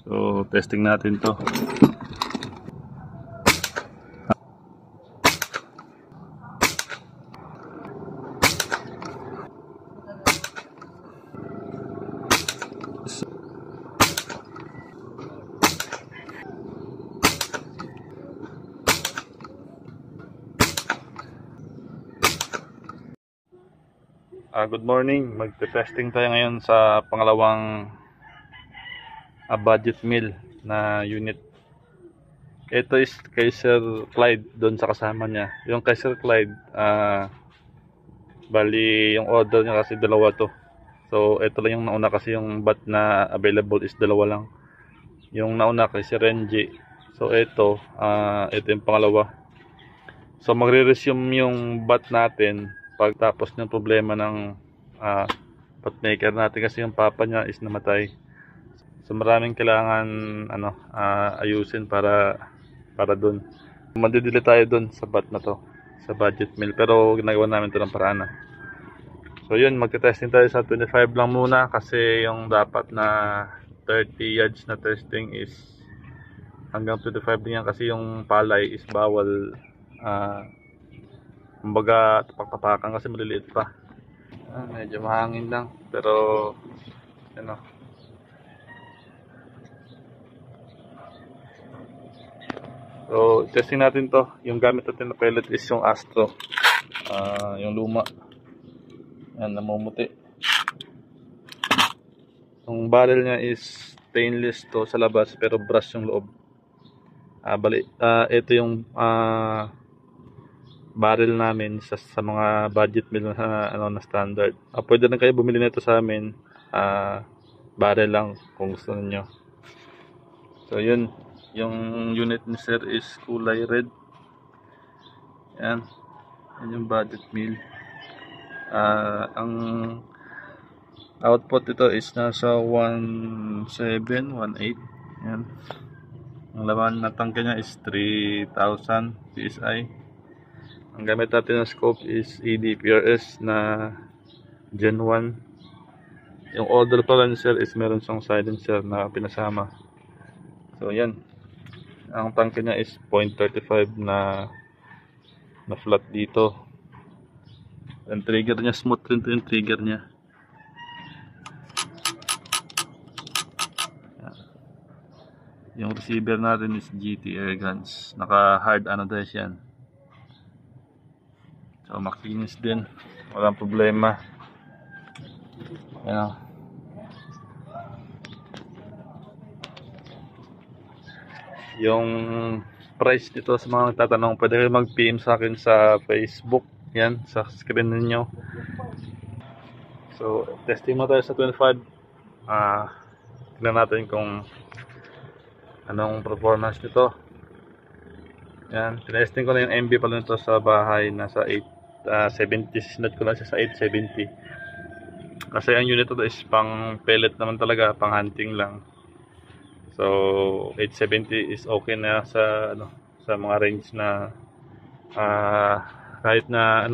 So, testing natin to. Good morning. Magte-testing tayo ngayon sa pangalawang budget meal na unit. Ito is Kaiser Clyde doon sa kasama niya. Yung Kaiser Clyde, bali yung order niya kasi dalawa to. So ito lang yung nauna kasi yung bat na available is dalawa lang. Yung nauna kay Renji. So ito yung pangalawa. So magre-resume yung bat natin pagtapos ng problema ng pot maker natin kasi yung papa niya is namatay. So maraming kailangan ayusin para dun. Madidili tayo dun sa bat na to, sa budget meal, pero ginagawa namin to ng paraan. So yun, magte-testing tayo sa 25 lang muna kasi yung dapat na 30 yards na testing is hanggang 25 din yan kasi yung palay is bawal kumbaga tapak-tapakan kasi maliliit pa. Medyo mahangin lang pero so testing natin to. Yung gamit natin na pellet is yung Astro, yung luma. Yan, namumuti. Yung barrel niya is stainless to sa labas pero brass yung loob. Ito yung barrel namin sa mga budget meal na standard. Pwede na kayo bumili nito sa amin. Barrel lang kung gusto niyo. So yun, yung unit ni sir is kulay red. Yan yung budget meal. Ang output ito is nasa 1.7, 1.8. Yan. Ang laman na tangke niya is 3,000 PSI. Ang gamit natin na scope is EDPRS na Gen 1. Yung order pala ni sir is meron siyang silencer na pinasama. So yan. Ang tangke niya is 0.35 na flat dito. Ang trigger niya, smooth rin to yung trigger niya. Yung receiver natin is GT Airguns. Naka hard anodize yan. So makinis din, walang problema. Yan. Yung price dito sa mga nagtatanong, pwede kayo mag-PM sa akin sa Facebook. Yan, sa screen ninyo. So testing mo tayo sa 25. Tignan natin kung anong performance nito. Yan, tinesting ko na yung MB pala nito sa bahay, nasa 870, sinod ko lang siya sa 870 kasi ang unit ito is pang pellet naman talaga, pang hunting lang. So 870 is okay na sa sa mga range na kahit na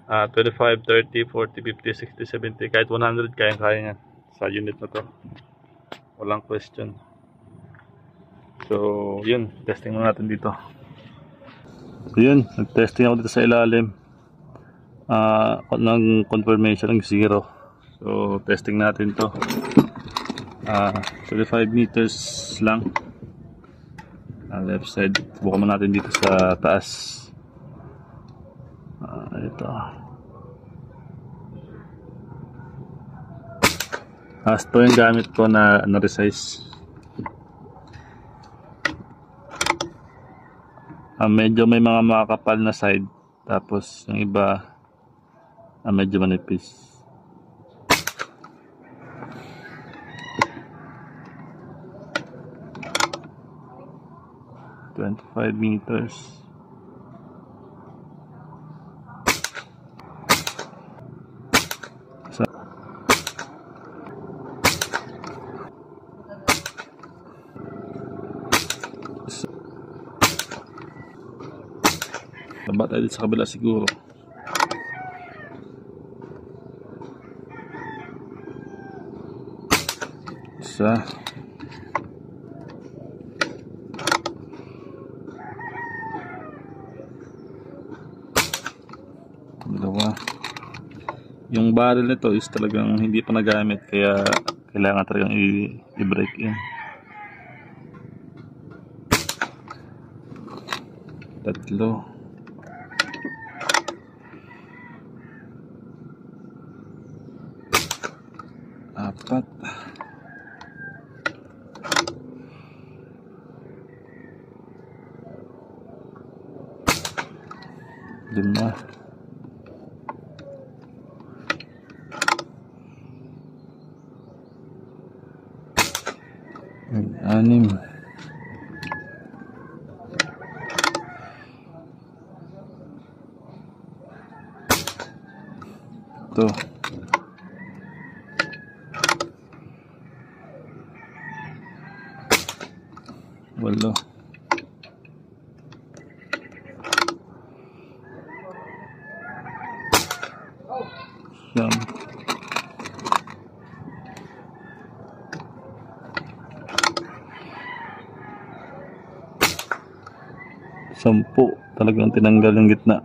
25, 30, 40, 50, 60, 70, kahit 100 kaya niya sa unit na to, walang question. So yun, testing mo natin dito. So yun, nag-testing ako dito sa ilalim ng confirmation ng 0. So testing natin to 35 meters lang left side. Bukan mo natin dito sa taas. Ito Astro yung gamit ko na resize. Medyo may mga makakapal na side, tapos yung iba medyo manipis. "25 meters. Baba tayo sa kabila siguro. Isa. Yung barrel nito is talagang hindi pa nagamit, kaya kailangan talagang i-break in. Tatlo. Apat. Lima. Anim. Ito. Walo. Siyam. Sampu. Talagang tinanggal yung gitna.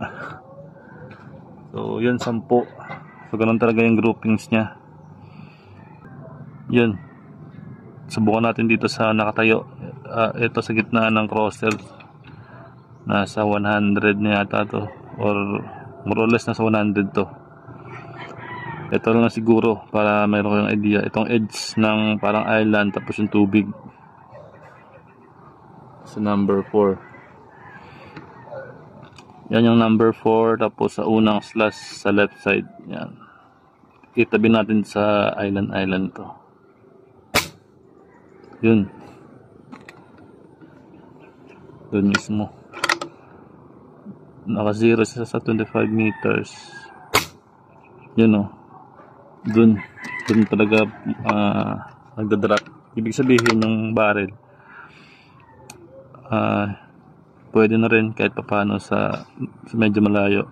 So, yun, 10. So, ganun talaga yung groupings niya. Yun. Subukan natin dito sa nakatayo. Ito sa gitna ng crosser. Nasa 100 na yata to. Or more or less nasa 100 to. Ito lang na siguro para mayroon kayong idea. Itong edge ng parang island tapos yung tubig. Sa number 4. Yan yung number 4, tapos sa unang slash sa left side. Yan. Itabi natin sa island to. Yun. Doon mismo. Naka 0 sa 25 meters. Yun o. Doon talaga nagdadrop. Ibig sabihin yung barrel pwede na rin kahit papano sa medyo malayo.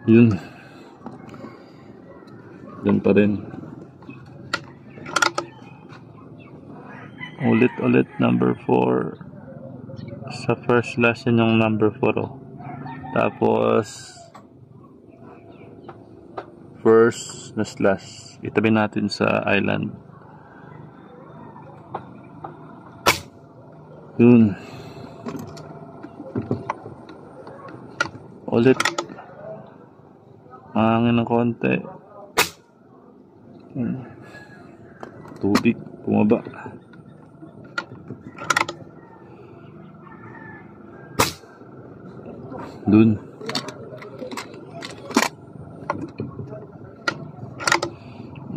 Yun. Doon pa rin. Ulit number 4 sa first slash, yan yung number 4 oh. Tapos first na slash itabi natin sa island. Yun. Ulit hangin ng konti. Tubig bumaba. Dun.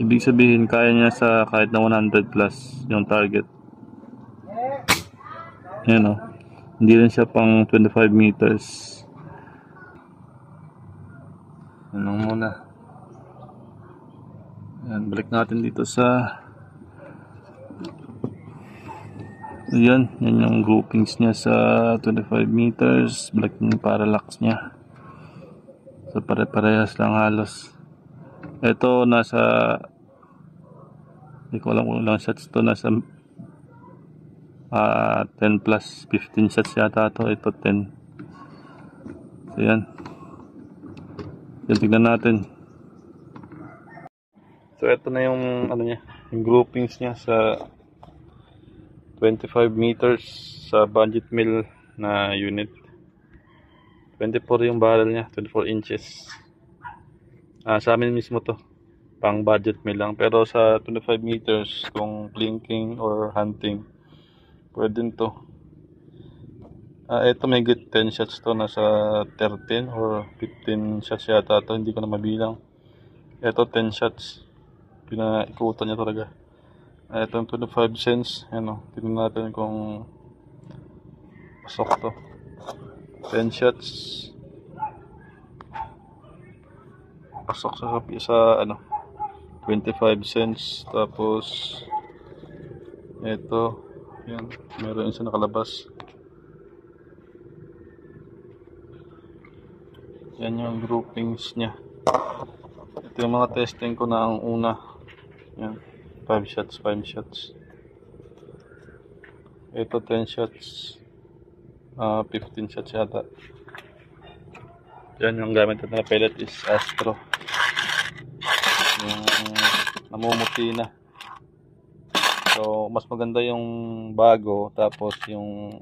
Ibig sabihin kaya niya sa kahit na 100 plus yung target. Yan o. Hindi rin siya pang 25 meters. Ano muna. Yan, balik natin dito sa yan yung groupings niya sa 25 meters. Balik yung parallax niya. So pare-parehas lang halos. Ito nasa, hindi ko alam kung ilang shots to, nasa 10 plus 15 shots yata to. Ito 10. So yan. Yan, tignan natin. So ito na yung ano niya, yung groupings niya sa 25 meters sa budget mill na unit. 24 yung barrel niya, 24 inches. Sa amin mismo to, pang budget mill lang. Pero sa 25 meters, kung plinking or hunting, pwede din to. Ito may good 10 shots to, nasa 13 or 15 shots yata to, hindi ko na mabilang. Ito 10 shots, pinaikutan niya talaga. Ito yung 25 cents, ano, tingnan natin kung pasok to. 10 shots. Pasok sa ano 25 cents. Tapos ito yan, meron isa nakalabas. Yan yung groupings nya. Ito yung mga testing ko na ang una. Yan, 5 shots. Ito 10 shots, 15 shots yata. Yan yung gamit natin na pellet is Astro. namumuti na. So mas maganda yung bago, tapos yung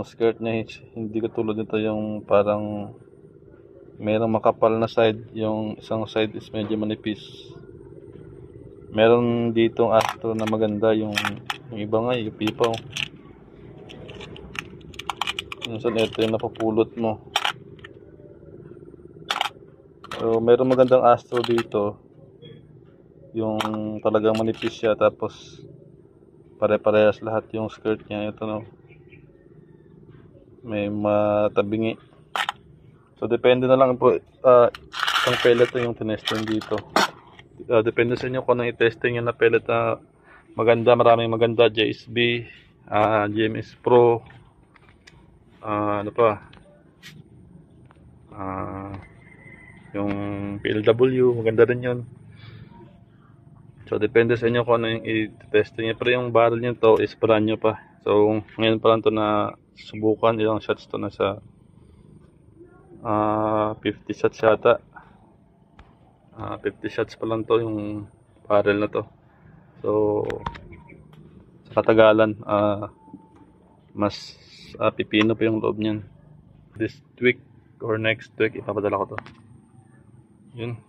skirt niya hindi katulad nito yung parang merong makapal na side, yung isang side is medyo manipis. Meron ditong Astro na maganda, yung iba nga yung pipaw. Minsan ito yung napapulot mo. So meron magandang Astro dito, yung talagang manipis siya, tapos pare-parehas lahat yung skirt niya. Ito no, may matabingi. So depende na lang po, isang pellet yung tinesting dito. Depende sa inyo kung anong i-testing nyo na pellet na maganda. Maraming maganda, JSB, GMS Pro, ano pa, yung PLW, maganda rin yun. So depende sa inyo kung ano yung i-testing nyo. Pero yung barrel nyo to is brand new pa. So ngayon pa lang to na subukan. Ilang shots to na sa 50 shots yata. 50 shots pa lang to yung barrel na to. So sa katagalan, mas pipino pa yung loob niyan. This week or next week ipapadala ko to. Yun.